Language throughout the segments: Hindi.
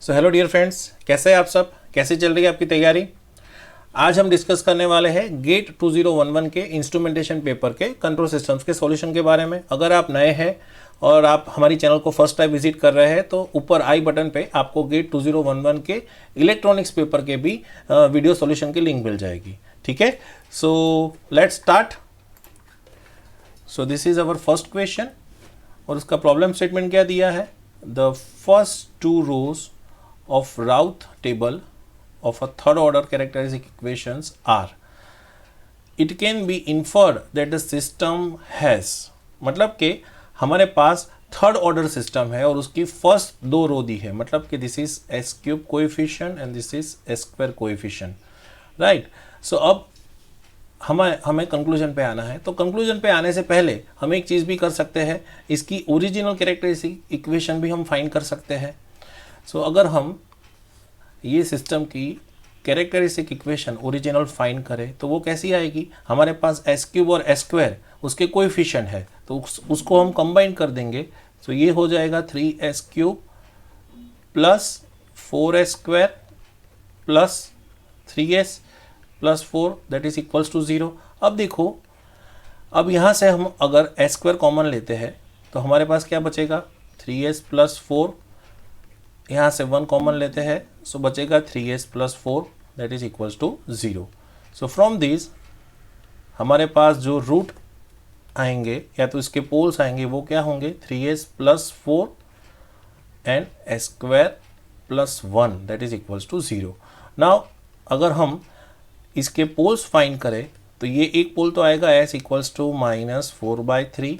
सो हेलो डियर फ्रेंड्स, कैसे हैं आप सब? कैसे चल रही है आपकी तैयारी? आज हम डिस्कस करने वाले हैं गेट 2011 के इंस्ट्रूमेंटेशन पेपर के कंट्रोल सिस्टम्स के सॉल्यूशन के बारे में। अगर आप नए हैं और आप हमारी चैनल को फर्स्ट टाइम विजिट कर रहे हैं तो ऊपर आई बटन पे आपको गेट 2011 के इलेक्ट्रॉनिक्स पेपर के भी वीडियो सॉल्यूशन की लिंक मिल जाएगी। ठीक है, so let's start. So this is our first question और उसका प्रॉब्लम स्टेटमेंट क्या दिया है? The first two rows of Routh table of a third order characteristic equations are, it can be inferred that the system has, मतलब कि हमारे पास थर्ड ऑर्डर सिस्टम है और उसकी फर्स्ट दो रो दी है, मतलब कि this is s cube coefficient and this is s square coefficient, right. So अब हमें कंक्लूजन पे आना है। तो कंक्लूजन पे आने से पहले हम एक चीज़ भी कर सकते हैं, इसकी ओरिजिनल कैरेक्टरिस्टिक इक्वेशन भी हम फाइंड कर सकते हैं। सो अगर हम ये सिस्टम की कैरेक्टरिस्टिक इक्वेशन ओरिजिनल फाइंड करें तो वो कैसी आएगी? हमारे पास एस क्यूब और एस स्क्वायर उसके कोएफिशिएंट है तो उसको हम कंबाइन कर देंगे। तो ये हो जाएगा 3s cube plus 4s square plus 3s plus 4 that is equals to 0। अब देखो, अब यहाँ से हम अगर एस स्क्वायर कॉमन लेते हैं तो हमारे पास क्या बचेगा? 3s प्लस 4, यहाँ से 1 कॉमन लेते हैं सो बचेगा 3s plus 4 that is equals to 0। So from this हमारे पास जो रूट आएंगे या तो इसके पोल्स आएंगे वो क्या होंगे? 3s plus 4 and S square plus 1 that is equals to 0। Now अगर हम इसके पोल्स फाइंड करें तो ये एक पोल तो आएगा s इक्वल्स टू -4/3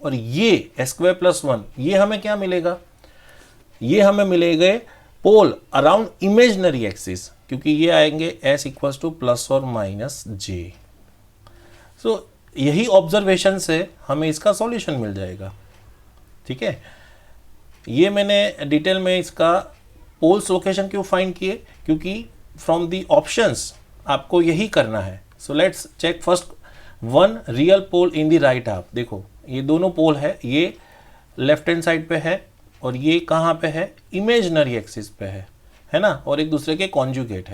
और ये एस स्क्वायर प्लस 1 ये हमें क्या मिलेगा? ये हमें मिलेंगे पोल अराउंड इमेजिनरी एक्सिस, क्योंकि ये आएंगे s इक्वल्स टू प्लस और माइनस j। सो यही ऑब्जर्वेशन से हमें इसका सॉल्यूशन मिल जाएगा। ठीक है, ये मैंने डिटेल में इसका पोल्स लोकेशन क्यों फाइंड किए? क्योंकि फ्रॉम दी ऑप्शंस आपको यही करना है। So let's check first one real pole in the right half. देखो ये दोनों पोल है, ये लेफ्ट हैंड साइड पे है और ये कहाँ पे है? इमेजिनरी एक्सिस पे है ना, और एक दूसरे के कॉन्जुगेट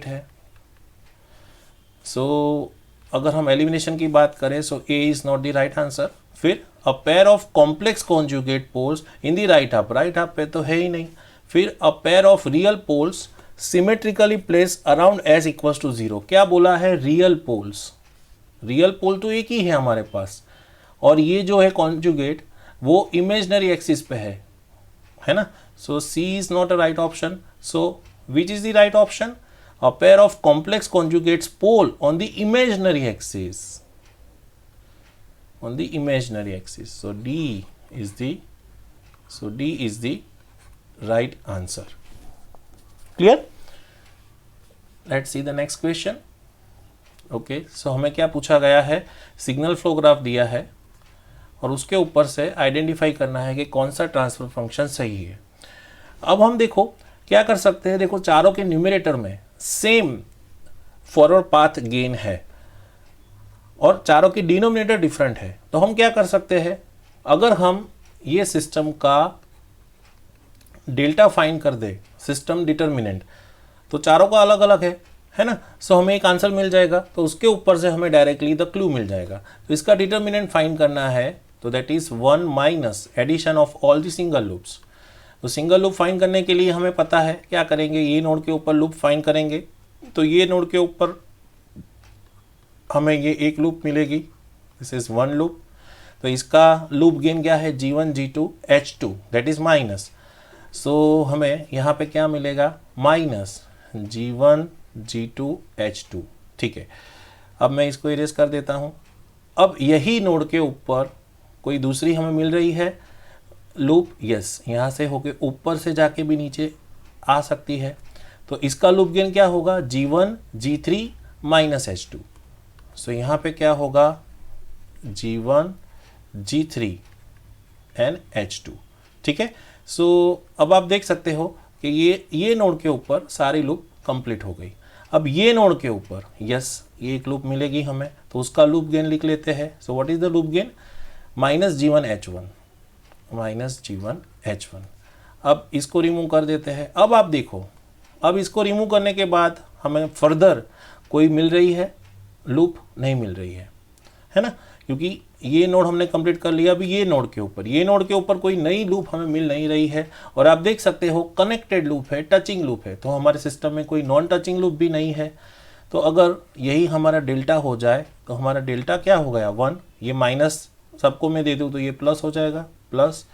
है। सो अगर हम एलिमिनेशन की बात करें so A is not the right answer. फिर a pair of complex conjugate poles in the right half पे तो है ही नहीं। फिर a pair of real poles symmetrically place around s equals to 0। क्या बोला है? Real poles. रियल पोल तो एक ही है हमारे पास और ये जो है कॉन्जुगेट वो इमेजिनरी एक्सिस पे है ना। So C is not a right option. So which is the right option? A pair of complex conjugates pole on the imaginary axis, so D is the right answer. Clear? Let's see the next question. Okay, so हमें क्या पूछा गया है? सिग्नल फ्लो ग्राफ दिया है और उसके ऊपर से आइडेंटिफाई करना है कि कौन सा ट्रांसफर फंक्शन सही है। अब हम देखो क्या कर सकते हैं। देखो चारों के न्यूमरेटर में सेम फॉरवर्ड पाथ गेन है और चारों की डिनोमिनेटर डिफरेंट है, तो हम क्या कर सकते हैं? अगर हम ये सिस्टम का डेल्टा फाइंड कर दे, सिस्टम डिटर्मिनेंट, तो चारों का अलग अलग है ना। सो हमें एक आंसर मिल जाएगा तो उसके ऊपर से हमें डायरेक्टली द क्लू मिल जाएगा। तो इसका डिटर्मिनेंट फाइंड करना है तो that is 1 minus addition of all the single loops. तो सिंगल लूप फाइंड करने के लिए हमें पता है क्या करेंगे, ये नोड के ऊपर लूप फाइंड करेंगे तो ये नोड के ऊपर हमें ये एक लूप मिलेगी, दिस इज 1 लूप। तो इसका लूप गेन क्या है? G1 G2 H2 that is minus. सो हमें यहाँ पे क्या मिलेगा? Minus G1 G2 H2। ठीक है, अब मैं इसको इरेज कर देता हूँ। अब यही नोड के ऊपर कोई दूसरी हमें मिल रही है लूप, यस, यहाँ से होके ऊपर से जाके भी नीचे आ सकती है। तो इसका लूप गेन क्या होगा? G1 G3 minus H2। सो यहाँ पे क्या होगा? G1 G3 and H2। ठीक है, सो अब आप देख सकते हो कि ये नोड के ऊपर सारी लूप कंप्लीट हो गई। अब ये नोड के ऊपर यस ये एक लूप मिलेगी हमें, तो उसका लूप गेन लिख लेते हैं। सो what is the loop gain? -G1 H1 -G1 H1। अब इसको रिमूव कर देते हैं। अब आप देखो, अब इसको रिमूव करने के बाद हमें फर्दर कोई मिल रही है लूप? नहीं मिल रही है ना, क्योंकि ये नोड हमने कंप्लीट कर लिया। अभी ये नोड के ऊपर कोई नई लूप हमें मिल नहीं रही है। और आप देख सकते हो कनेक्टेड लूप है, टचिंग लूप है, तो हमारे सिस्टम में कोई नॉन टचिंग लूप भी नहीं है। तो अगर यही हमारा डेल्टा हो जाए तो हमारा डेल्टा क्या हो गया 1, ये माइनस सबको मैं दे दूँ तो ये प्लस हो जाएगा, plus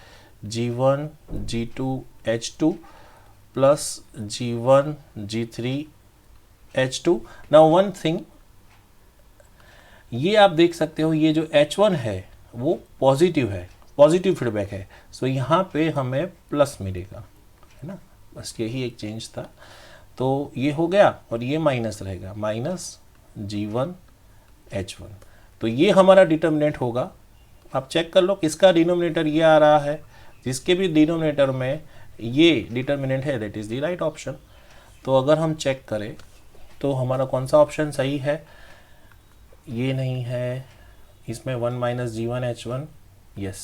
G1 G2 H2 plus G1 G3 H2। Now one thing, ये आप देख सकते हो ये जो H1 है वो पॉजिटिव है, पॉजिटिव फीडबैक है, सो यहाँ पे हमें प्लस मिलेगा, है ना, बस यही एक चेंज था। तो ये हो गया और ये माइनस रहेगा, माइनस G1 H1। तो ये हमारा डिटर्मिनेंट होगा। आप चेक कर लो किसका डिनोमिनेटर ये आ रहा है, जिसके भी डिनोमिनेटर में ये डिटर्मिनेंट है that is the right option. तो अगर हम चेक करें तो हमारा कौन सा ऑप्शन सही है? ये नहीं है, इसमें 1 minus G1 H1, yes,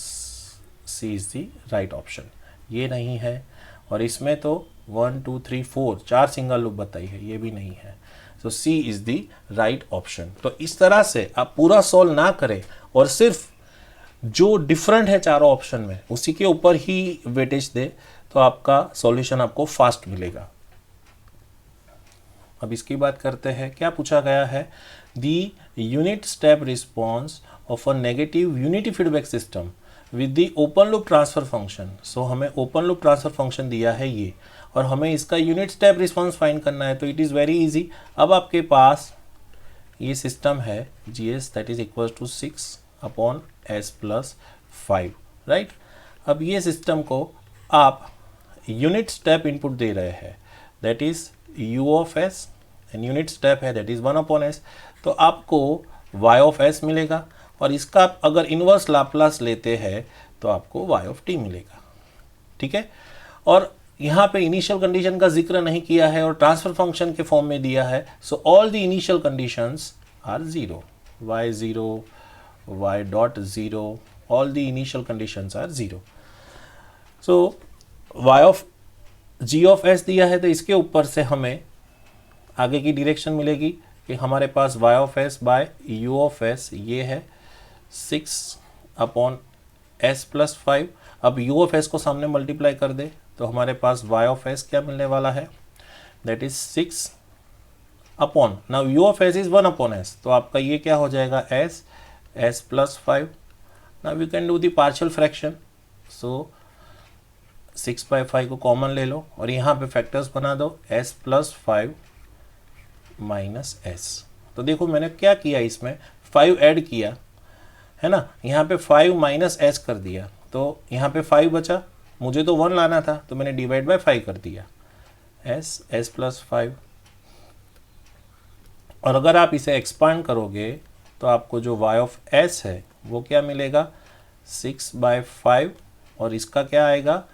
C is the right option. ये नहीं है, और इसमें तो 1 2 3 4 4 सिंगल लूप बताई है, ये भी नहीं है। सो सी इज़ दी राइट ऑप्शन। तो इस तरह से आप पूरा सॉल्व ना करें और सिर्फ जो डिफरेंट है चारों ऑप्शन में उसी के ऊपर ही वेटेज दे, तो आपका सॉल्यूशन आपको फास्ट मिलेगा। अब इसकी बात करते हैं, क्या पूछा गया है? The unit step response of a negative unity feedback system with the open loop transfer function. So हमें ओपन लूप ट्रांसफर फंक्शन दिया है ये, और हमें इसका यूनिट स्टेप रिस्पॉन्स फाइंड करना है। तो इट इज़ वेरी इजी। अब आपके पास ये सिस्टम है GS that is equal to 6 upon S plus 5, right. अब ये सिस्टम को आप यूनिट स्टेप इनपुट दे रहे हैं that is U of S and unit step है दैट इज 1 अपॉन S। तो आपको Y ऑफ S मिलेगा, और इसका अगर इन्वर्स लाप्लास लेते हैं तो आपको Y ऑफ T मिलेगा, ठीक है। और यहाँ पे इनिशियल कंडीशन का जिक्र नहीं किया है और ट्रांसफर फंक्शन के फॉर्म में दिया है। So all the initial conditions are 0, y0 y dot 0, all the initial conditions are 0। So y of g of s दिया है, तो इसके ऊपर से हमें आगे की डायरेक्शन मिलेगी कि हमारे पास y of s by u of s ये है 6 अपॉन s प्लस 5। अब u ऑफ s को सामने मल्टीप्लाई कर दे तो हमारे पास y ऑफ s क्या मिलने वाला है, that is 6 upon, now u of s is 1 upon s, तो आपका ये क्या हो जाएगा s plus 5। Now you can do the partial fraction. So 6/5 को कॉमन ले लो और यहाँ पे फैक्टर्स बना दो, s प्लस 5 माइनस s। तो देखो मैंने क्या किया, इसमें 5 ऐड किया है ना, यहाँ पे 5 माइनस s कर दिया, तो यहाँ पे 5 बचा, मुझे तो 1 लाना था तो मैंने डिवाइड बाय 5 कर दिया, s प्लस 5। और अगर आप इसे एक्सपांड करोगे तो आपको जो y ऑफ s है वो क्या मिलेगा, 6/5, और इसका क्या आएगा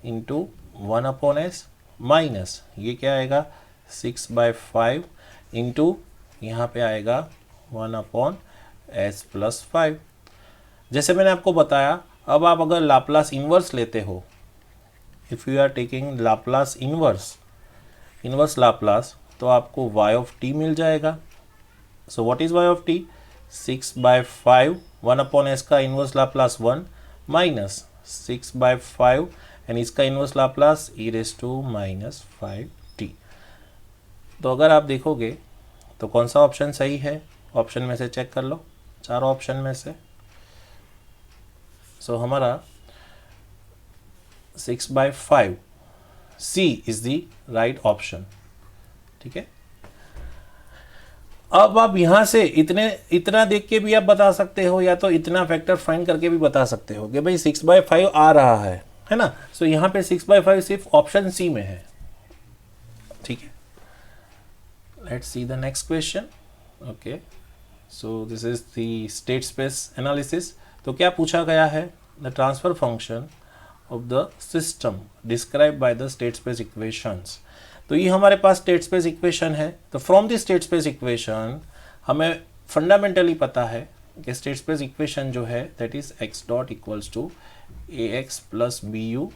इंटू 1 अपॉन s माइनस ये क्या आएगा 6/5 इंटू यहाँ पे आएगा 1 अपॉन s प्लस 5। जैसे मैंने आपको बताया, अब आप अगर लाप्लास इन्वर्स लेते हो, if you are taking Laplace inverse Laplace, तो आपको y ऑफ t मिल जाएगा। So what is y of t, 6/5, 1 upon s का इन्वर्स लाप्लास 1 माइनस 6/5 एंड इसका इन्वर्स लाप्लास e⁻⁻5t। तो अगर आप देखोगे तो कौन सा ऑप्शन सही है, ऑप्शन में से चेक कर लो, चारों ऑप्शन में से। सो हमारा 6/5 C is the right option, ठीक है। अब आप यहाँ से इतना देख के भी आप बता सकते हो, या तो इतना फैक्टर फाइंड करके भी बता सकते हो कि भाई 6/5 आ रहा है ना। सो यहाँ पे 6/5 सिर्फ ऑप्शन सी में है, ठीक है। Let's see the next question. Okay, so this is the state space analysis. तो क्या पूछा गया है, the transfer function of the system describe by the state space equations. तो ये हमारे पास स्टेट स्पेस इक्वेशन है। तो from the state space equation हमें फंडामेंटली पता है कि स्टेट स्पेस इक्वेशन जो है that is x dot equals to ax plus bu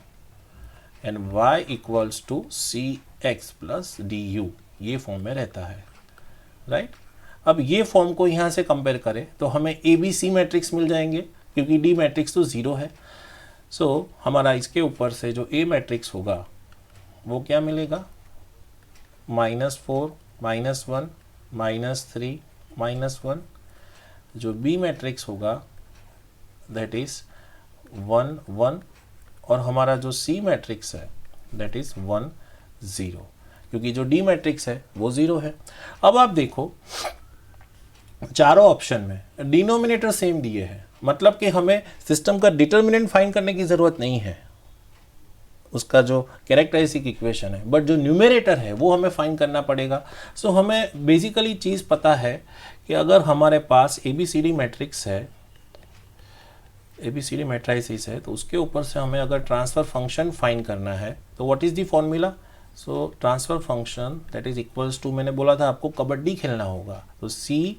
and y equals to cx plus du, ये फॉर्म में रहता है, राइट। अब ये फॉर्म को यहाँ से कंपेयर करें तो हमें ए बी सी मैट्रिक्स मिल जाएंगे, क्योंकि डी मैट्रिक्स तो ज़ीरो है। सो हमारा इसके ऊपर से जो ए मैट्रिक्स होगा वो क्या मिलेगा, -4 -1 -3 -1। जो बी मैट्रिक्स होगा दैट इज़ 1 1, और हमारा जो सी मैट्रिक्स है दैट इज़ 1 0, क्योंकि जो डी मैट्रिक्स है वो 0 है। अब आप देखो चारों ऑप्शन में डिनोमिनेटर सेम दिए हैं, मतलब कि हमें सिस्टम का डिटर्मिनेंट फाइंड करने की ज़रूरत नहीं है, उसका जो कैरेक्टरिस्टिक इक्वेशन है, बट जो न्यूमरेटर है वो हमें फाइंड करना पड़ेगा। सो हमें बेसिकली चीज़ पता है कि अगर हमारे पास A B C D matrix है, A B C D matrices है, तो उसके ऊपर से हमें अगर ट्रांसफ़र फंक्शन फाइंड करना है तो what is the formula. So transfer function that is equals to, मैंने बोला था आपको कबड्डी खेलना होगा, तो C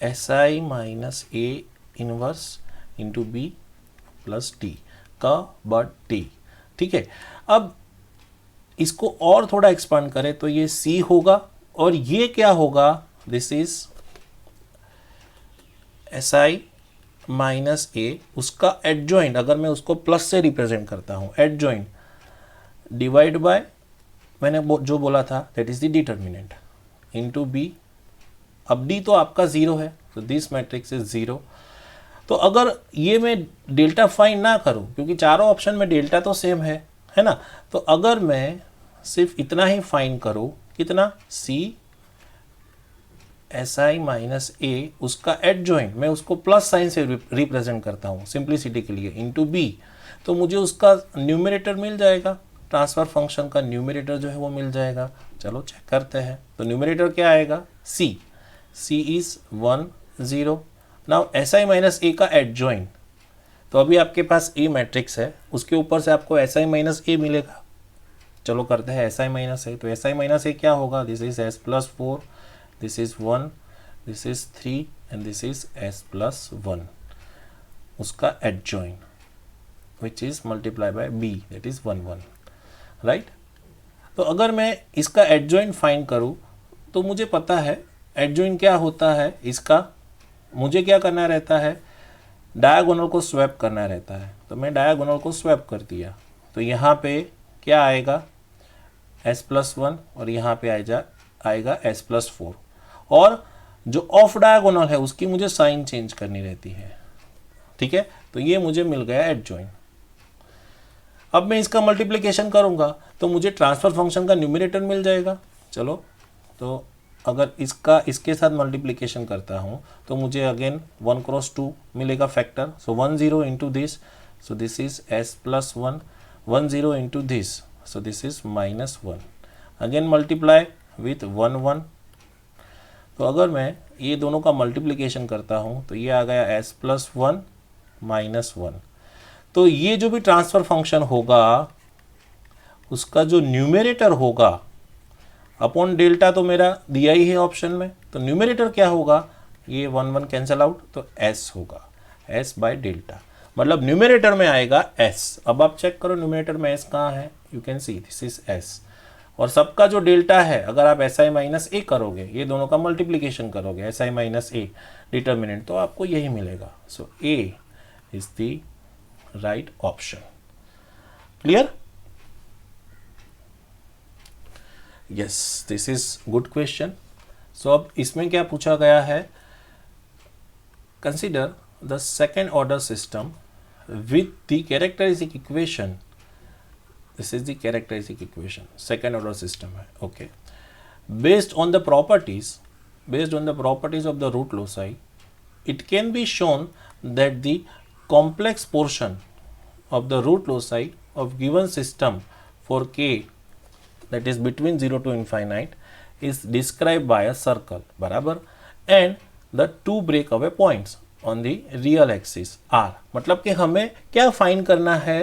S I minus A inverse into B plus T का बट टी, ठीक है। अब इसको और थोड़ा एक्सपांड करें तो ये C होगा, और ये क्या होगा, this is s I minus A, उसका एडजॉइंट, अगर मैं उसको प्लस से रिप्रेजेंट करता हूँ, एडजॉइंट डिवाइड बाय मैंने जो बोला था that is the determinant into B. अब डी तो आपका 0 है, तो दिस मैट्रिक्स इज 0। तो अगर ये मैं डेल्टा फाइंड ना करूं, क्योंकि चारों ऑप्शन में डेल्टा तो सेम है ना, तो अगर मैं सिर्फ इतना ही फाइंड करूं, कितना, सी एस आई माइनस ए, उसका एडजॉइंट मैं उसको प्लस साइन से रिप्रेजेंट करता हूं सिंप्लिसिटी के लिए, इनटू बी, तो मुझे उसका न्यूमरेटर मिल जाएगा, ट्रांसफर फंक्शन का न्यूमरेटर जो है वो मिल जाएगा। चलो चेक करते हैं, तो न्यूमरेटर क्या आएगा, C is 1 0। Now s I minus A का एडजॉइंट, तो अभी आपके पास ए मैट्रिक्स है, उसके ऊपर से आपको एस आई माइनस ए मिलेगा। चलो करते हैं एस आई माइनस ए, तो एस आई माइनस ए क्या होगा, this is S plus 4, this is 1, this is 3 and this is S plus 1, उसका adjoint which is multiply by B that is 1 1, right. तो अगर मैं इसका एडजॉइंट फाइंड करूँ तो मुझे पता है एडजॉइंट क्या होता है इसका, मुझे क्या करना रहता है, डायगोनल को स्वैप करना रहता है। तो मैं डायगोनल को स्वैप कर दिया, तो यहाँ पे क्या आएगा, s प्लस 1, और यहाँ पे आएगा s प्लस 4, और जो ऑफ डायगोनल है उसकी मुझे साइन चेंज करनी रहती है, ठीक है। तो ये मुझे मिल गया एडजॉइंट। अब मैं इसका मल्टीप्लिकेशन करूँगा तो मुझे ट्रांसफर फंक्शन का न्यूमरेटर मिल जाएगा। चलो, तो अगर इसके साथ मल्टीप्लिकेशन करता हूँ तो मुझे अगेन 1 क्रॉस 2 मिलेगा factor, so 1 0 into this, so this is s plus 1, 1 0 into this, so this is minus 1, again multiply with 1 1। तो अगर मैं ये दोनों का मल्टीप्लिकेशन करता हूँ तो ये आ गया s प्लस 1 माइनस 1। तो ये जो भी ट्रांसफर फंक्शन होगा उसका जो न्यूमरेटर होगा अपॉन डेल्टा, तो मेरा दिया ही है ऑप्शन में, तो न्यूमरेटर क्या होगा, ये 1 1 कैंसिल आउट, तो s होगा, s बाय डेल्टा, मतलब न्यूमरेटर में आएगा s। अब आप चेक करो न्यूमरेटर में s कहाँ है, you can see this is s, और सबका जो डेल्टा है अगर आप एस आई माइनस ए करोगे, ये दोनों का मल्टीप्लिकेशन करोगे, s I minus A determinant, तो आपको यही मिलेगा। So A is the right option. Clear? Yes, this is good question. सो अब इसमें क्या पूछा गया है, consider the second order system with the characteristic equation, this is the characteristic equation, second order system है, okay, based on the properties of the root loci, it can be shown that the complex portion of the root loci of given system for k, that is between 0 to infinite, is described by a circle, बराबर, and the two breakaway points on the real axis are, मतलब कि हमें क्या फाइंड करना है,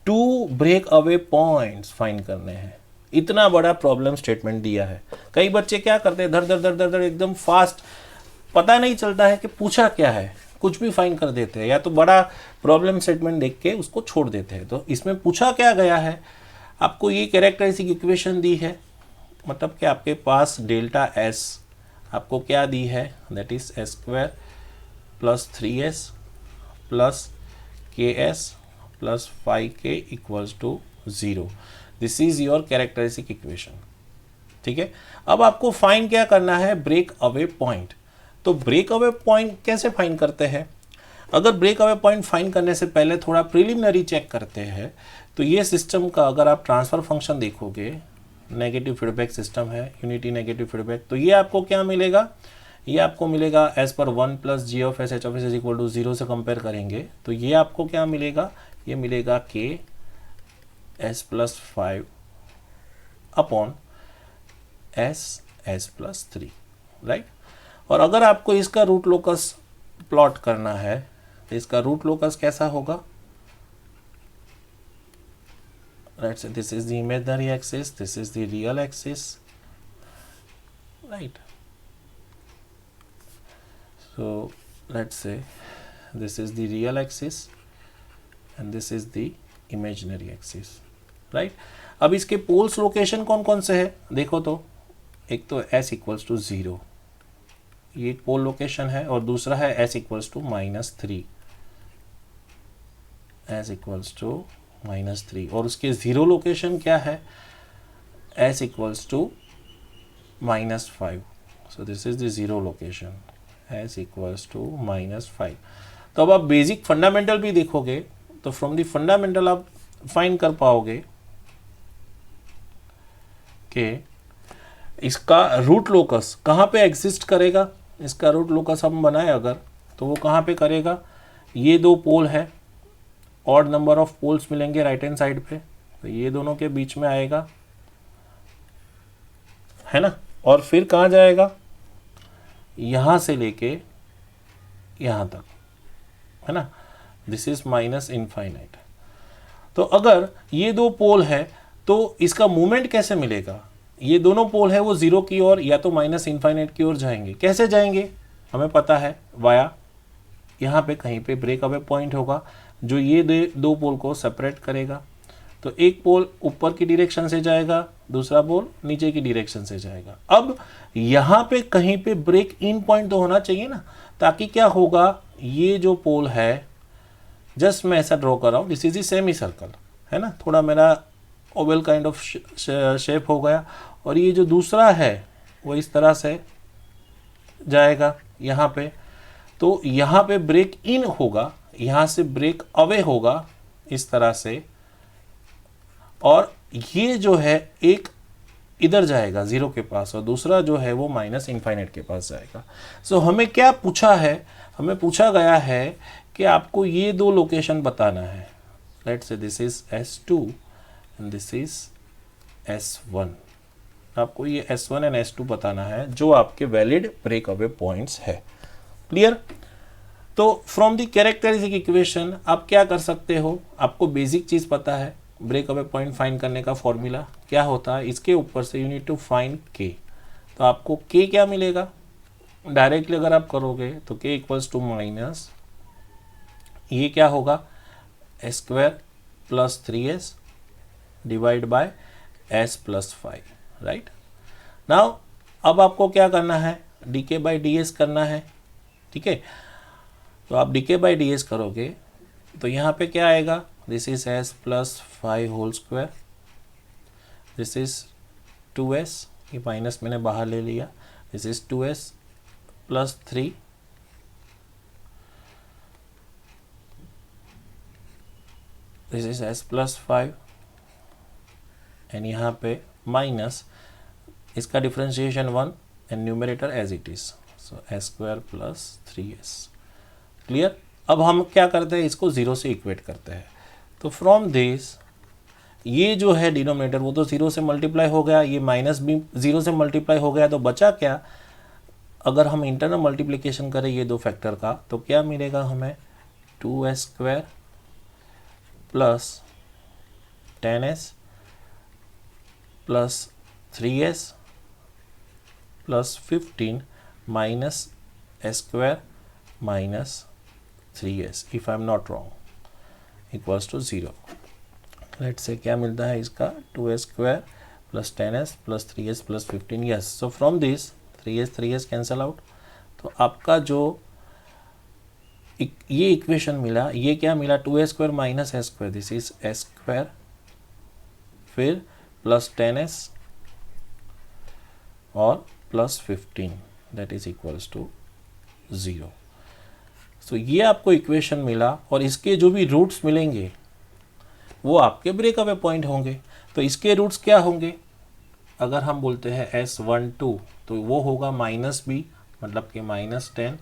टू ब्रेक अवे पॉइंट्स फाइंड करने हैं। इतना बड़ा प्रॉब्लम स्टेटमेंट दिया है, कई बच्चे क्या करते हैं, धर धर धर धर धर एकदम फास्ट, पता नहीं चलता है कि पूछा क्या है, कुछ भी फाइंड कर देते हैं, या तो बड़ा प्रॉब्लम स्टेटमेंट देख के उसको छोड़ देते हैं। तो इसमें पूछा क्या गया है, आपको ये कैरेक्टरिस्टिक इक्वेशन दी है, मतलब कि आपके पास डेल्टा एस आपको क्या दी है, that is s square plus 3s plus k s plus 5k equals to 0। This is your characteristic equation. ठीक है, अब आपको फाइंड क्या करना है, ब्रेक अवे पॉइंट। तो ब्रेक अवे पॉइंट कैसे फाइंड करते हैं, अगर ब्रेक अवे पॉइंट फाइंड करने से पहले थोड़ा प्रिलिमिनरी चेक करते हैं। तो ये सिस्टम का अगर आप ट्रांसफर फंक्शन देखोगे, नेगेटिव फीडबैक सिस्टम है, यूनिटी नेगेटिव फीडबैक, तो ये आपको क्या मिलेगा, ये आपको मिलेगा as per 1 plus G of S H of S is equal to 0 से कंपेयर करेंगे तो ये आपको क्या मिलेगा, ये मिलेगा के s plus 5 upon S plus 3, right. और अगर आपको इसका रूट लोकस प्लॉट करना है तो इसका रूट लोकस कैसा होगा, let's say this is the imaginary axis, this is the real axis, right? So let's say this is the real axis and this is the imaginary axis, right? अब इसके पोल्स लोकेशन कौन कौन से है देखो, तो एक तो s इक्वल्स टू 0, ये एक पोल लोकेशन है, और दूसरा है s equals to -3, s equals to -3, और उसके जीरो लोकेशन क्या है, s equals to -5। So this is the zero location, s equals to -5। तो अब आप बेसिक फंडामेंटल भी देखोगे तो फ्रॉम द फंडामेंटल आप फाइंड कर पाओगे कि इसका रूट लोकस कहाँ पे एग्जिस्ट करेगा। इसका रूट लोकस हम बनाए अगर, तो वो कहाँ पे करेगा, ये दो पोल है, ऑड नंबर ऑफ पोल्स मिलेंगे राइट हैंड साइड पे, तो ये दोनों के बीच में आएगा, है ना। और फिर कहाँ जाएगा, यहाँ से लेके यहाँ तक, है ना। This is minus infinite. तो अगर ये दो पोल है तो इसका मूवमेंट कैसे मिलेगा, ये दोनों पोल है वो जीरो की ओर या तो माइनस इनफाइनाइट की ओर जाएंगे। कैसे जाएंगे हमें पता है, वाया यहाँ पे कहीं पे ब्रेक अवे पॉइंट होगा जो ये दो पोल को सेपरेट करेगा। तो एक पोल ऊपर की डायरेक्शन से जाएगा, दूसरा पोल नीचे की डायरेक्शन से जाएगा। अब यहाँ पे कहीं पे ब्रेक इन पॉइंट तो होना चाहिए ना, ताकि क्या होगा, ये जो पोल है, जस्ट मैं ऐसा ड्रॉ कर रहा हूँ, this is the semi circle, है ना, थोड़ा मेरा ओवल काइंड ऑफ शेप हो गया, और ये जो दूसरा है वो इस तरह से जाएगा यहाँ पे। तो यहाँ पे ब्रेक इन होगा, यहाँ से ब्रेक अवे होगा इस तरह से, और ये जो है एक इधर जाएगा जीरो के पास और दूसरा जो है वो माइनस इनफाइनाइट के पास जाएगा। सो हमें क्या पूछा है, हमें पूछा गया है कि आपको ये दो लोकेशन बताना है। Let's say this is S2 and this is S1। आपको ये S1 एंड S2 बताना है जो आपके वैलिड ब्रेक अवे पॉइंट्स है। क्लियर। तो फ्रॉम द कैरेक्टरिस्टिक इक्वेशन आप क्या कर सकते हो, आपको बेसिक चीज़ पता है, ब्रेक अवे पॉइंट फाइंड करने का फॉर्मूला क्या होता है, इसके ऊपर से you need to find k। तो आपको k क्या मिलेगा, डायरेक्टली अगर आप करोगे तो k इक्वल्स टू माइनस, ये क्या होगा, s square plus 3s divide by s plus 5, right. Now अब आपको क्या करना है, dk बाई ds करना है, ठीक है। तो आप dk बाई ds करोगे तो यहाँ पे क्या आएगा, this is s plus 5 whole square, this is 2s, ये माइनस मैंने बाहर ले लिया, this is 2s plus 3 this is s plus 5 and यहाँ पे माइनस इसका differentiation 1 and numerator as it is, so s square plus 3s। Clear. अब हम क्या करते हैं, इसको जीरो से इक्वेट करते हैं। तो फ्रॉम दिस ये जो है डिनोमिनेटर वो तो जीरो से मल्टीप्लाई हो गया, ये माइनस भी जीरो से मल्टीप्लाई हो गया, तो बचा क्या, अगर हम इंटरनल मल्टीप्लिकेशन करें ये दो फैक्टर का तो क्या मिलेगा हमें, 2s square plus 10s plus 3s plus 15 minus s square minus 3s, if I am not wrong, equals to 0, let's say क्या मिलता है इसका 2s² plus 10s plus 3s plus 15, yes. So from this 3s cancel out. तो आपका जो ये इक्वेशन मिला, ये क्या मिला, 2s² minus s², this is s², फिर प्लस 10s और plus 15 that is equals to 0। So ये आपको इक्वेशन मिला और इसके जो भी रूट्स मिलेंगे वो आपके ब्रेकअवे पॉइंट होंगे। तो इसके रूट्स क्या होंगे, अगर हम बोलते हैं S12 तो वो होगा -b, मतलब कि -10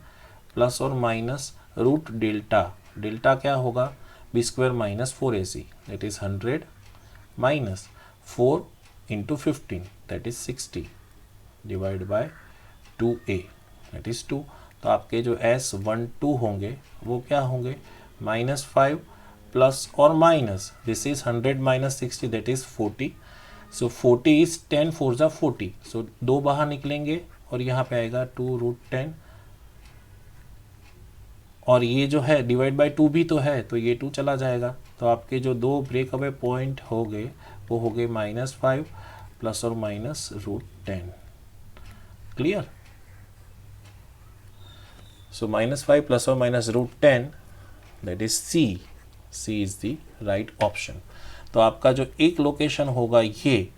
प्लस और माइनस रूट डेल्टा, डेल्टा क्या होगा b² minus 4ac that is 100 minus 4 into 15 that is 60 divide by 2a that is 2। तो आपके जो S12 होंगे वो क्या होंगे -5 प्लस और minus, this is 100 minus 60 that is 40। So 40 is 10 4 जा 40, सो 2 बाहर निकलेंगे और यहाँ पे आएगा 2√10, और ये जो है डिवाइड बाय 2 भी तो है तो ये 2 चला जाएगा। तो आपके जो दो ब्रेक अवे पॉइंट हो गए वो हो गए -5 प्लस और माइनस √10। क्लियर? सो -5 प्लस और minus √10 that is C is the right option. तो आपका जो एक लोकेशन होगा ये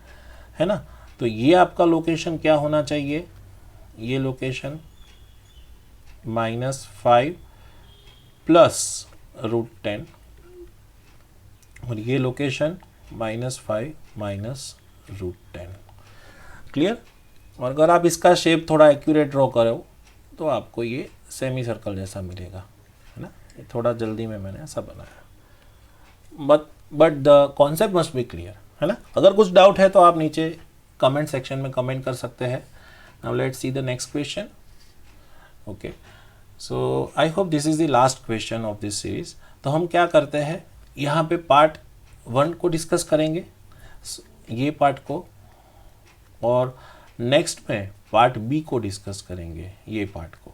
है ना, तो ये आपका लोकेशन क्या होना चाहिए, ये लोकेशन -5 प्लस √10 और ये लोकेशन -5 माइनस √10। क्लियर? और अगर आप इसका शेप थोड़ा एक्यूरेट ड्रॉ करो तो आपको ये सेमी सर्कल जैसा मिलेगा, है ना। ये थोड़ा जल्दी में मैंने ऐसा बनाया, but the concept must be clear, है ना। अगर कुछ डाउट है तो आप नीचे कमेंट सेक्शन में कमेंट कर सकते हैं। Now let's see the next question. Okay, so I hope this is the last question of this series. तो हम क्या करते हैं, यहाँ पे पार्ट 1 को डिस्कस करेंगे, ये पार्ट को, और नेक्स्ट में पार्ट बी को डिस्कस करेंगे, ये पार्ट को।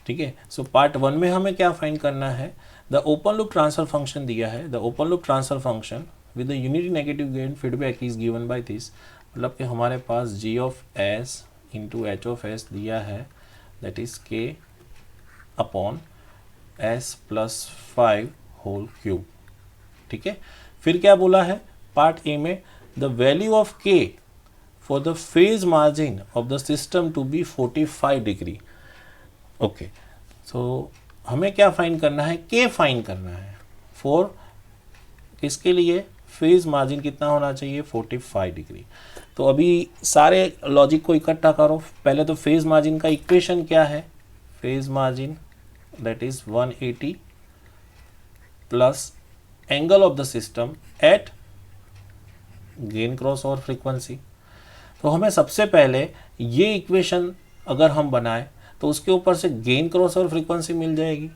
ठीक है, सो पार्ट 1 में हमें क्या फाइंड करना है, the open loop transfer function दिया है, the open loop transfer function with the unity negative gain feedback is given by this, मतलब कि हमारे पास g of s into h of s दिया है, that is k upon s plus 5 whole cube. ठीक है, फिर क्या बोला है पार्ट ए में, the value of k for the phase margin of the system to be 45 degree. Okay, so हमें क्या फाइंड करना है, k फाइंड करना है फॉर किसके लिए, फेज मार्जिन कितना होना चाहिए 45 डिग्री। तो अभी सारे लॉजिक को इकट्ठा करो। पहले तो फेज मार्जिन का इक्वेशन क्या है, phase margin that is 180 plus angle of the system eight gain cross over frequency. तो हमें सबसे पहले ये इक्वेशन अगर हम बनाएं तो उसके ऊपर से गेन क्रॉस ओवर फ्रीक्वेंसी मिल जाएगी।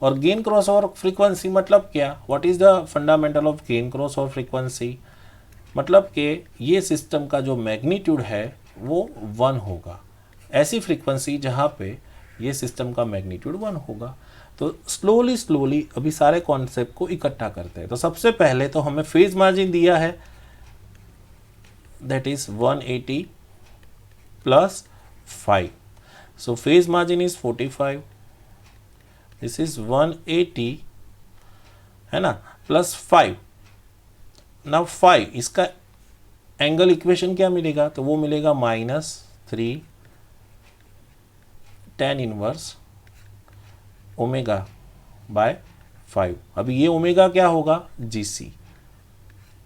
और गेन क्रॉस ओवर फ्रीक्वेंसी मतलब क्या, what is the fundamental of gain cross over frequency, मतलब कि ये सिस्टम का जो मैग्नीट्यूड है वो 1 होगा, ऐसी फ्रीक्वेंसी जहाँ पे ये सिस्टम का मैग्नीट्यूड 1 होगा। तो स्लोली अभी सारे कॉन्सेप्ट को इकट्ठा करते हैं। तो सबसे पहले तो हमें फेज मार्जिन दिया है, that is 180 plus 5, so phase margin is 45, this is 180 है ना प्लस 5। नाउ 5 इसका एंगल इक्वेशन क्या मिलेगा, तो वो मिलेगा -3 tan इनवर्स ओमेगा बाय 5। अभी ये ओमेगा क्या होगा, GC,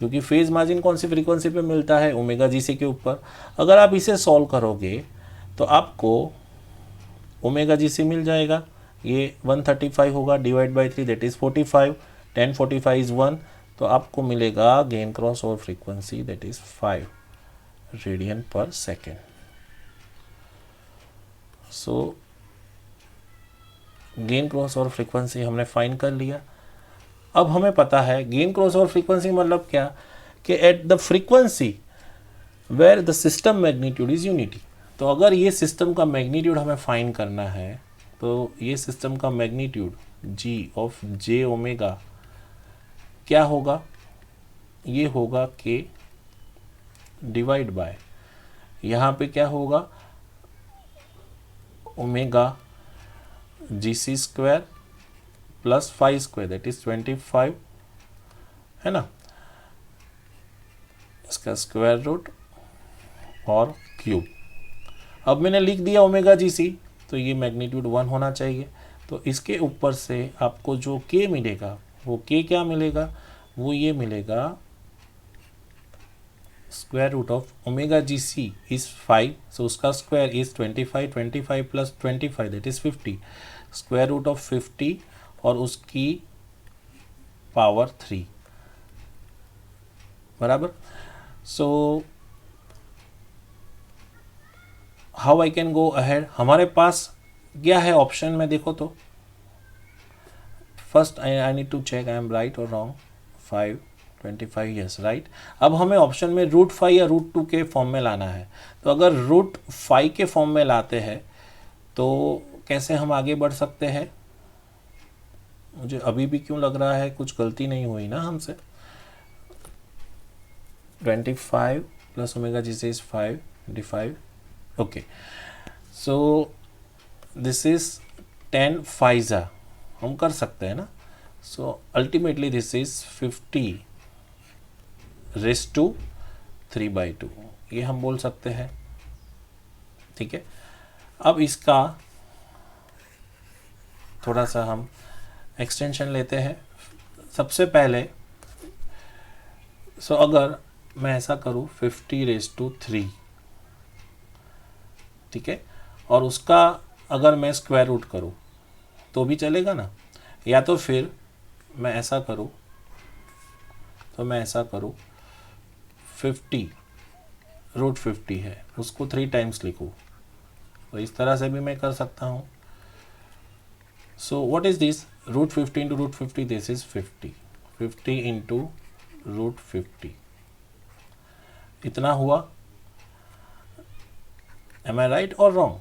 क्योंकि फेज मार्जिन कौन सी फ्रीक्वेंसी पे मिलता है, ओमेगा जी सी के ऊपर। अगर आप इसे सॉल्व करोगे तो आपको ओमेगा जी सी मिल जाएगा, ये 135 होगा divide by 3 that is 45, 10 45 is 1, तो आपको मिलेगा gain cross over frequency that is 5 radian पर सेकेंड। सो गेन क्रॉस ओवर फ्रीक्वेंसी हमने फाइंड कर लिया। अब हमें पता है गेन क्रॉस ओवर फ्रीक्वेंसी मतलब क्या, कि at the frequency where the system magnitude is unity. तो अगर ये सिस्टम का मैग्नीट्यूड हमें फाइंड करना है तो ये सिस्टम का magnitude g of j omega क्या होगा, ये होगा के डिवाइड बाय, यहाँ पे क्या होगा omega ji C square plus 5 square that is 25, है ना, इसका स्क्वायर रूट और क्यूब। अब मैंने लिख दिया ओमेगा जी सी, तो ये मैग्नीट्यूड 1 होना चाहिए। तो इसके ऊपर से आपको जो के मिलेगा वो के क्या मिलेगा, वो ये मिलेगा square root of omega ji C is 5, so उसका square is 25, 25 plus 25 that is 50, square root of 50 और उसकी पावर 3 बराबर। So how I can go ahead, हमारे पास क्या है ऑप्शन में देखो तो, first I need to check I am right और रॉन्ग, 5 25 यस राइट। अब हमें ऑप्शन में √5 या √2 के फॉर्म में लाना है। तो अगर √5 के फॉर्म में लाते हैं तो कैसे हम आगे बढ़ सकते हैं, मुझे अभी भी क्यों लग रहा है कुछ गलती नहीं हुई ना हमसे। 25 प्लस ओमेगा जी से is 5 25, okay, so this is 10 फाइजा, हम कर सकते हैं ना। So ultimately this is 50 raise to 3/2, ये हम बोल सकते हैं, ठीक है। अब इसका थोड़ा सा हम एक्सटेंशन लेते हैं। सबसे पहले अगर मैं ऐसा करूँ 50 रेज़ टू 3, ठीक है, और उसका अगर मैं स्क्वायर रूट करूँ तो भी चलेगा ना, या तो फिर मैं ऐसा करूँ, तो मैं ऐसा करूँ 50 √50 है उसको 3 टाइम्स लिखूँ, तो इस तरह से भी मैं कर सकता हूँ। So what is this, √50 into √50 this is 50, 50 into √50 इतना हुआ, एम आई राइट और रॉन्ग,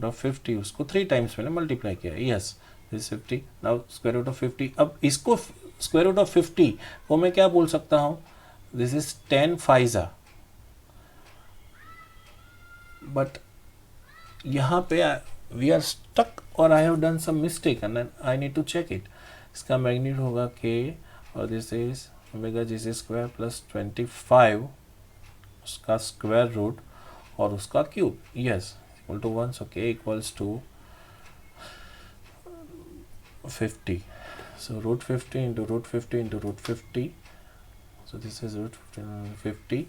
50 उसको 3 टाइम्स मैंने मल्टीप्लाई किया, yes this 50, now square root of 50। अब इसको स्क्वायर रूट ऑफ 50 को मैं क्या बोल सकता हूँ, दिस इज 10 फाइजा, बट यहाँ पे वी आर स्टक और I have done some mistake and I need to check it. इसका मैग्नीट्यूड होगा के और this is omega ji C square plus 25 उसका स्क्वायर रूट और उसका cube, yes equal to 1, so K equals to 50, so √50 into √50 into √50, so this is √50।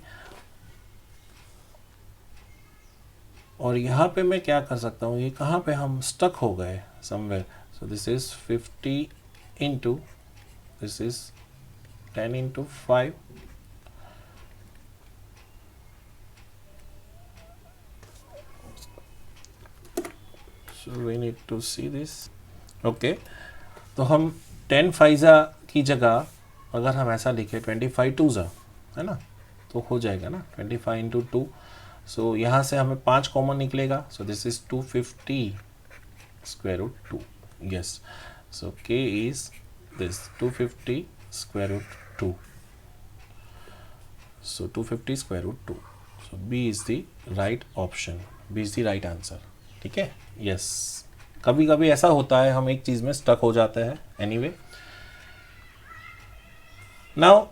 और यहाँ पे मैं क्या कर सकता हूँ, ये कहाँ पे हम स्टक हो गए somewhere, so this is 50 into this is 10 into 5, so we need to see this, okay। तो हम 10 फाइजा की जगह अगर हम ऐसा लिखे 25 2 है ना, तो हो जाएगा ना 25 इंटू 2, सो यहाँ से हमें 5 कॉमन निकलेगा, so this is 250 square root 2, yes, so k is this 250 square root 2, so 250 square root 2, so B is the right option, B is the right answer, ठीक है, यस। कभी कभी ऐसा होता है हम एक चीज़ में स्टक हो जाते हैं, एनीवे। नाउ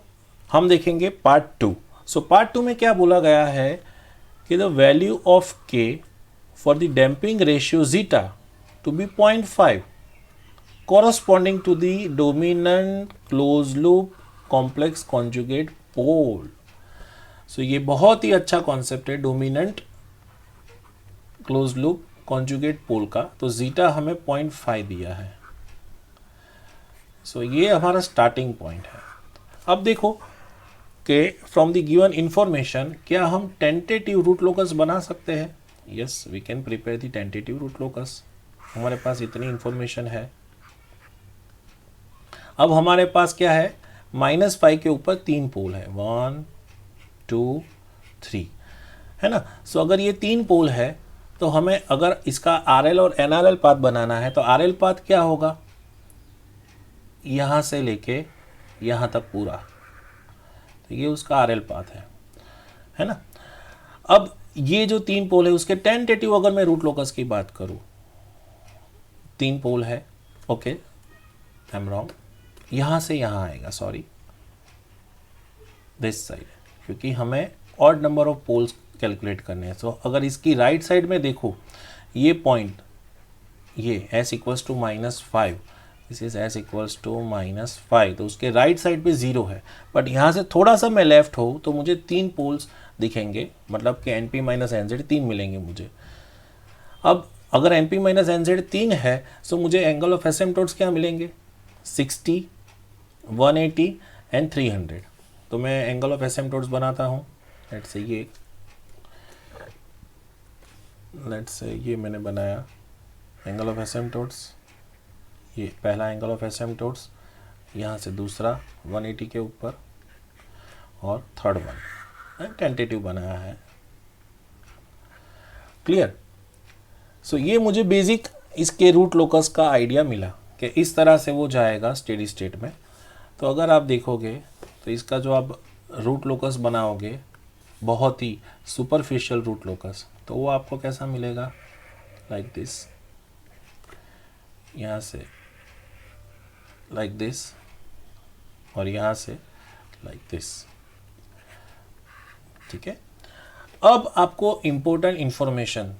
हम देखेंगे पार्ट 2। सो पार्ट 2 में क्या बोला गया है कि the value of K for the damping ratio zeta to be 0.5 corresponding to the dominant closed loop complex conjugate pole। सो ये बहुत ही अच्छा कॉन्सेप्ट है डोमिनेंट क्लोज लूप कॉन्जुगेट पोल का, तो जीटा हमें 0.5 दिया है, सो ये हमारा स्टार्टिंग पॉइंट है। अब देखो कि फ्रॉम द गिवन इंफॉर्मेशन क्या हम टेंटेटिव रूट लोकस बना सकते हैं, yes we can prepare the tentative root locus, हमारे पास इतनी इंफॉर्मेशन है। अब हमारे पास क्या है, -5 के ऊपर 3 पोल है, 1 2 3, है ना। सो अगर ये 3 पोल है तो हमें अगर इसका RL और NRL पाथ बनाना है तो RL पाथ क्या होगा, यहाँ से लेके यहाँ तक पूरा, तो ये उसका आर एल पाथ है ना। अब ये जो 3 पोल है उसके टेंटेटिव अगर मैं रूट लोकस की बात करूँ, 3 पोल है, ओके आई एम रॉन्ग, यहाँ से यहाँ आएगा, सॉरी दिस साइड, क्योंकि हमें odd number of poles calculate करने हैं। तो अगर इसकी राइट साइड में देखो, ये पॉइंट ये s equals to -5, this is s equals to -5, तो उसके राइट साइड पे 0 है, बट यहाँ से थोड़ा सा मैं लेफ्ट हो तो मुझे 3 पोल्स दिखेंगे, मतलब कि NP माइनस NZ 3 मिलेंगे मुझे। अब अगर NP माइनस NZ 3 है तो मुझे एंगल ऑफ एसिम्पटोट्स क्या मिलेंगे, 60, 180 एंड 300। तो मैं एंगल ऑफ एसिम्पटोट्स बनाता हूँ, लेट्स से ये मैंने बनाया एंगल ऑफ एसिम्पटोट्स, ये पहला एंगल ऑफ एसिम्पटोट्स, यहाँ से दूसरा 180 के ऊपर, और थर्ड वन टेंटेटिव बनाया है। क्लियर। सो ये मुझे बेसिक इसके रूट लोकस का आइडिया मिला कि इस तरह से वो जाएगा स्टेडी स्टेट में। तो अगर आप देखोगे तो इसका जो आप रूट लोकस बनाओगे, बहुत ही सुपरफिशियल रूट लोकस, तो वो आपको कैसा मिलेगा, लाइक दिस, यहाँ से लाइक दिस, और यहाँ से लाइक दिस, ठीक है। अब आपको इम्पोर्टेंट इंफॉर्मेशन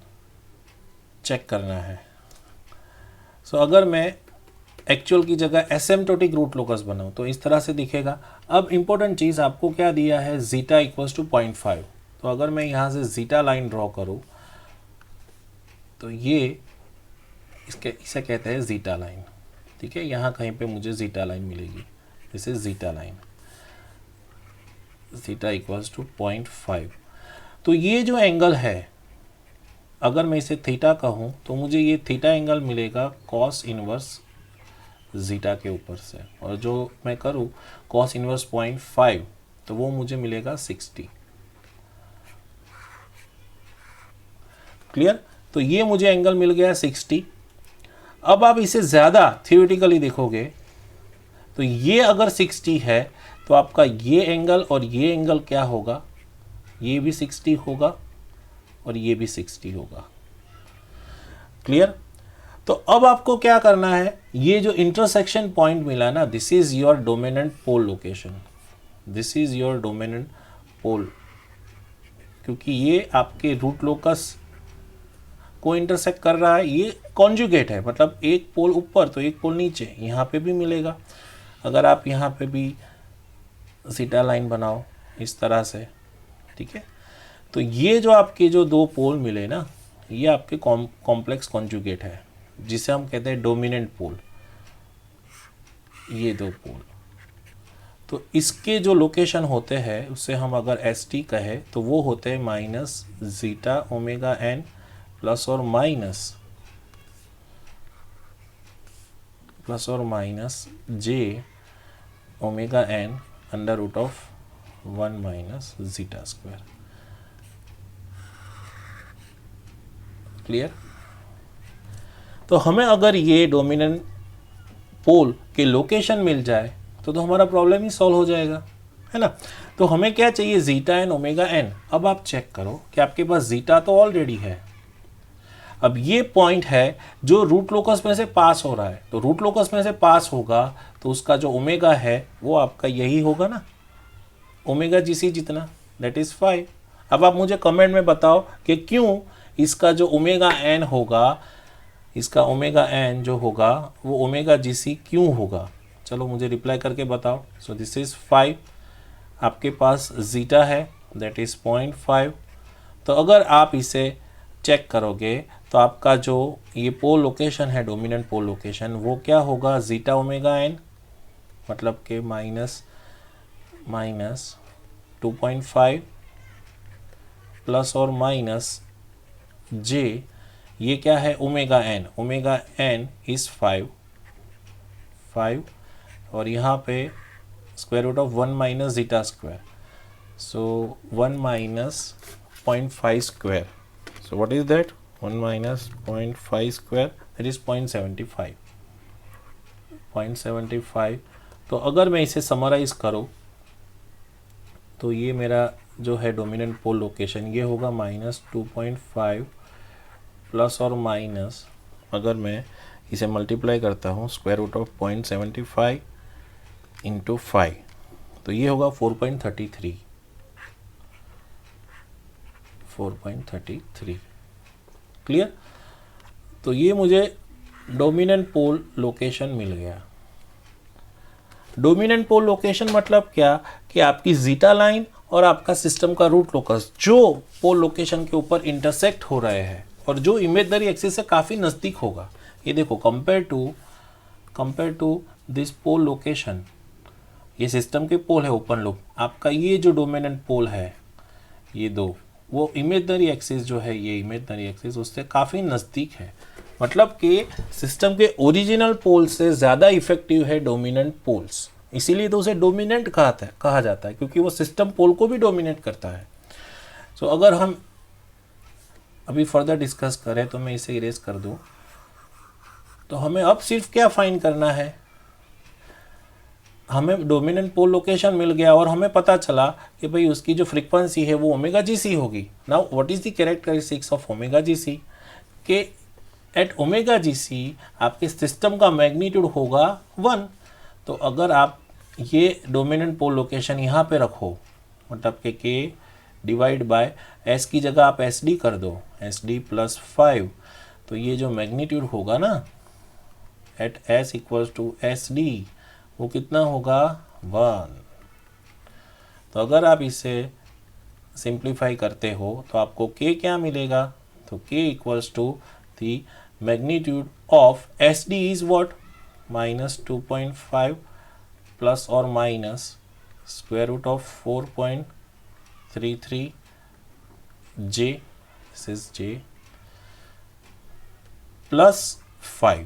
चेक करना है। सो अगर मैं एक्चुअल की जगह एसिम्प्टोटिक रूट लोकस बनाऊं तो इस तरह से दिखेगा। अब इम्पोर्टेंट चीज़ आपको क्या दिया है, जीटा इक्वल्स टू 0.5। तो अगर मैं यहाँ से जीटा लाइन ड्रॉ करूँ तो ये इसे कहते हैं जीटा लाइन, ठीक है। यहाँ कहीं पे मुझे जीटा लाइन मिलेगी, this is zeta line, zeta equals to 0.5। तो ये जो एंगल है, अगर मैं इसे थीटा कहूँ तो मुझे ये थीटा एंगल मिलेगा कॉस इनवर्स जीटा के ऊपर से, और जो मैं करूँ कॉस इनवर्स 0.5 तो वो मुझे मिलेगा 60। क्लियर। तो ये मुझे एंगल मिल गया 60। अब आप इसे ज़्यादा थियोरेटिकली देखोगे तो ये अगर 60 है तो आपका ये एंगल और ये एंगल क्या होगा, ये भी 60 होगा और ये भी 60 होगा। क्लियर। तो अब आपको क्या करना है, ये जो इंटरसेक्शन पॉइंट मिला ना, this is your dominant pole location, this is your dominant pole, क्योंकि ये आपके रूट लोकस को इंटरसेक्ट कर रहा है। ये कॉन्जुगेट है, मतलब एक पोल ऊपर तो एक पोल नीचे, यहाँ पे भी मिलेगा। अगर आप यहाँ पे भी जीटा लाइन बनाओ इस तरह से, ठीक है, तो ये जो आपके जो 2 पोल मिले ना, ये आपके कॉम्प्लेक्स कॉन्जुगेट है, जिसे हम कहते हैं डोमिनेंट पोल, ये 2 पोल। तो इसके जो लोकेशन होते हैं उससे हम अगर एस टी कहे तो वो होते हैं minus zeta omega n plus और minus j omega n under root of 1 minus zeta square. Clear. तो हमें अगर ये डोमिनेंट पोल के लोकेशन मिल जाए तो हमारा प्रॉब्लम ही सॉल्व हो जाएगा, है ना। तो हमें क्या चाहिए, जीटा एन ओमेगा एन। अब आप चेक करो कि आपके पास जीटा तो ऑलरेडी है। अब ये पॉइंट है जो रूट लोकस में से पास हो रहा है, तो रूट लोकस में से पास होगा तो उसका जो ओमेगा है वो आपका यही होगा ना, ओमेगा जीसी जितना, दैट इज 5। अब आप मुझे कमेंट में बताओ कि क्यों इसका जो ओमेगा एन होगा, इसका ओमेगा एन जो होगा वो ओमेगा जीसी क्यों होगा, चलो मुझे रिप्लाई करके बताओ। सो दिस इज 5, आपके पास जीटा है दैट इज 0.5। तो अगर आप इसे चेक करोगे तो आपका जो ये पोल लोकेशन है, डोमिनेंट पोल लोकेशन, वो क्या होगा, जीटा ओमेगा एन, मतलब के माइनस 2.5 प्लस और माइनस जे, ये क्या है, ओमेगा एन इज 5 और यहाँ पे square root of 1 minus zeta square, so 1 minus 0.5 square, so what is that, 1 minus 0.5 square, that is 0.75 तो अगर मैं इसे समराइज करूँ तो ये मेरा जो है डोमिनेंट पोल लोकेशन ये होगा -2.5 प्लस और माइनस, अगर मैं इसे मल्टीप्लाई करता हूँ स्क्वायर रूट ऑफ 0.75 इंटू 5 तो ये होगा 4.33 क्लियर। तो ये मुझे डोमिनेंट पोल लोकेशन मिल गया। डोमिनेंट पोल लोकेशन मतलब क्या कि आपकी जीटा लाइन और आपका सिस्टम का रूट लोकस जो पोल लोकेशन के ऊपर इंटरसेक्ट हो रहे हैं और जो इमेजनरी एक्सिस से काफ़ी नज़दीक होगा। ये देखो compare to this pole location, ये सिस्टम के पोल है ओपन लूप, आपका ये जो डोमिनेंट पोल है ये दो, वो इमेजनरी एक्सिस जो है ये इमेजनरी एक्सिस उससे काफ़ी नज़दीक है। मतलब कि सिस्टम के ओरिजिनल पोल से ज़्यादा इफेक्टिव है डोमिनेंट पोल्स, इसीलिए तो उसे डोमिनेंट कहा जाता है क्योंकि वो सिस्टम पोल को भी डोमिनेट करता है। सो अगर हम अभी फर्दर डिस्कस करें तो मैं इसे इरेज कर दूं, तो हमें अब सिर्फ क्या फाइंड करना है, हमें डोमिनेंट पोल लोकेशन मिल गया और हमें पता चला कि भाई उसकी जो फ्रीक्वेंसी है वो ओमेगा जी सी होगी। Now what is the characteristics of omega ji c k at omega जी सी आपके सिस्टम का मैग्नीट्यूड होगा 1। तो अगर आप ये डोमिनेंट पोल लोकेशन यहाँ पे रखो, मतलब कि के डिवाइड बाय एस की जगह आप एस डी कर दो, एस डी प्लस 5, तो ये जो मैग्नीट्यूड होगा ना at S equals to S D वो कितना होगा 1। तो अगर आप इसे सिंप्लीफाई करते हो तो आपको k क्या मिलेगा, तो k equals to the magnitude of s d is what -2.5 plus और minus square root of 4.33 j, this is j plus 5,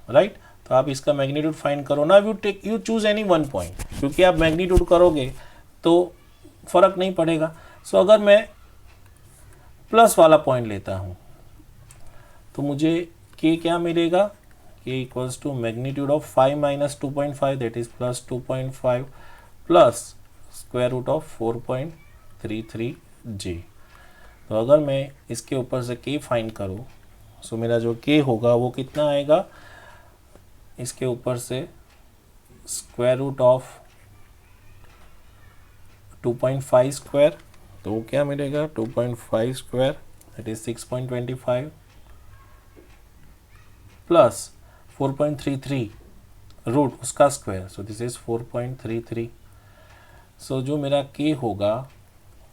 right. तो आप इसका मैग्नीट्यूड फाइंड करो ना, you choose any one point, क्योंकि आप मैग्नीट्यूड करोगे तो फर्क नहीं पड़ेगा। सो अगर मैं प्लस वाला पॉइंट लेता हूँ तो मुझे k क्या मिलेगा, k equals to magnitude of 5 minus 2.5 that is plus 2.5 plus square root of 4.33 j। तो अगर मैं इसके ऊपर से k फाइंड करूँ सो मेरा जो k होगा वो कितना आएगा, इसके ऊपर से स्क्वायर रूट ऑफ 2.5 स्क्वायर, तो वो क्या मिलेगा 2.5 square that is 6.25 plus 4.33 root उसका square, so this is 4.33। So जो मेरा k होगा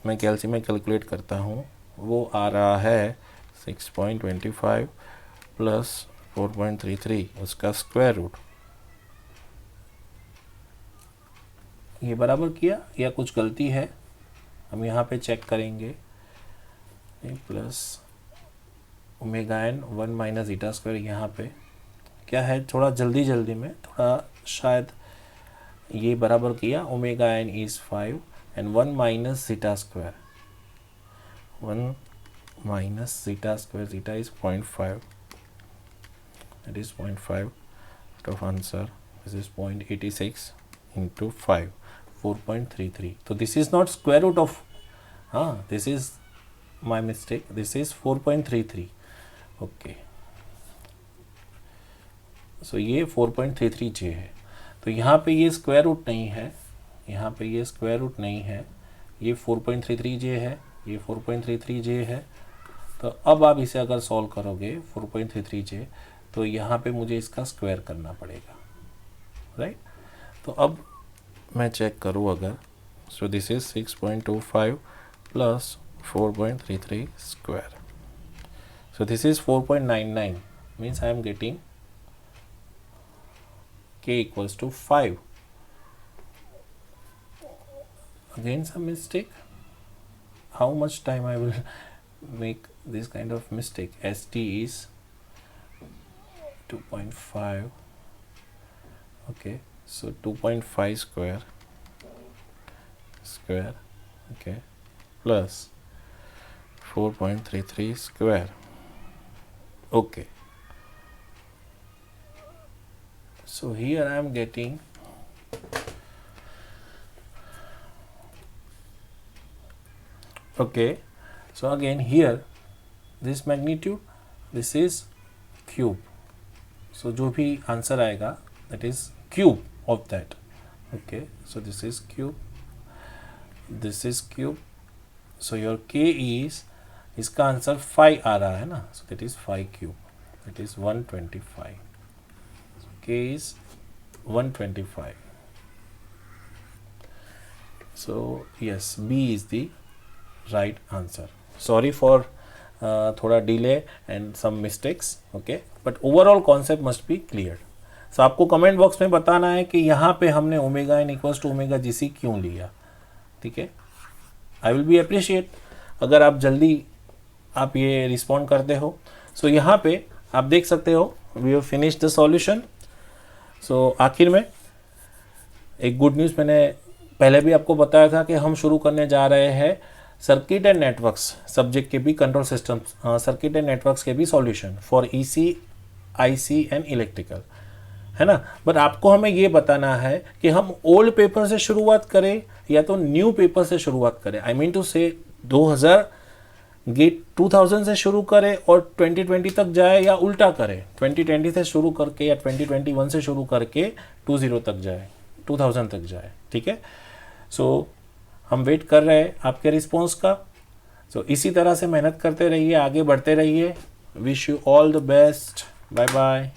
मैं कैलसी में कैलकुलेट करता हूँ वो आ रहा है 6.25 प्लस 4.33 उसका स्क्वायर रूट। ये बराबर किया या कुछ गलती है हम यहाँ पे चेक करेंगे, plus omega N 1 minus eta square, यहाँ पे क्या है थोड़ा जल्दी में थोड़ा शायद ये बराबर किया, omega N is 5 and 1 minus zeta square, 1 minus zeta square, zeta is 0.5 that is 0.5 of answer, this is 0.86 into 5 4.33। so this is not square root of this is my mistake, this is 4.33 okay। so ये 4.33 j है, तो यहाँ पे ये स्क्वायर रूट नहीं है, यहाँ पे ये स्क्वायर रूट नहीं है, ये 4.33 j है, ये 4.33 j है। तो अब आप इसे अगर सॉल्व करोगे 4.33 j तो यहाँ पे मुझे इसका स्क्वायर करना पड़ेगा, राइट। तो अब मैं चेक करूँ अगर, सो this is 6.25 plus 4.33 square, so this is 4.99 means I am getting k equals to 5। again some mistake, how much time I will make this kind of mistake, st is 2.5 okay, so 2.5 square okay plus 4.33 square okay। So here I am getting Okay, so again here this magnitude, this is cube, so जो भी आंसर आएगा that is cube of that. Okay, so this is cube, this is cube, so your k is, इसका आंसर 5 आ रहा है ना, so that is 5 cube, that is 125. So k is 125. So yes, B is the right answer. Sorry for थोड़ा delay and some mistakes. Okay, but overall concept must be clear. So आपको कमेंट बॉक्स में बताना है कि यहाँ पे हमने omega n equals to omega ji c क्यों लिया. ठीक है, आई विल बी अप्रिशिएट अगर आप जल्दी आप ये रिस्पॉन्ड करते हो. सो यहाँ पे आप देख सकते हो we have finish the solution. So आखिर में एक गुड न्यूज़, मैंने पहले भी आपको बताया था कि हम शुरू करने जा रहे हैं सर्किट एंड नेटवर्क्स सब्जेक्ट के भी control system, circuit and networks के भी solution for EC, IC and electrical, है ना. बट आपको हमें ये बताना है कि हम ओल्ड पेपर से शुरुआत करें या तो न्यू पेपर से शुरुआत करें. आई मीन टू से 2000 गेट 2000 से शुरू करें और 2020 तक जाए, या उल्टा करें 2020 से शुरू करके या 2021 से शुरू करके 20 तक जाए, 2000 तक जाए. ठीक है, सो हम वेट कर रहे हैं आपके रिस्पॉन्स का. सो इसी तरह से मेहनत करते रहिए, आगे बढ़ते रहिए. Wish you all the best. Bye bye.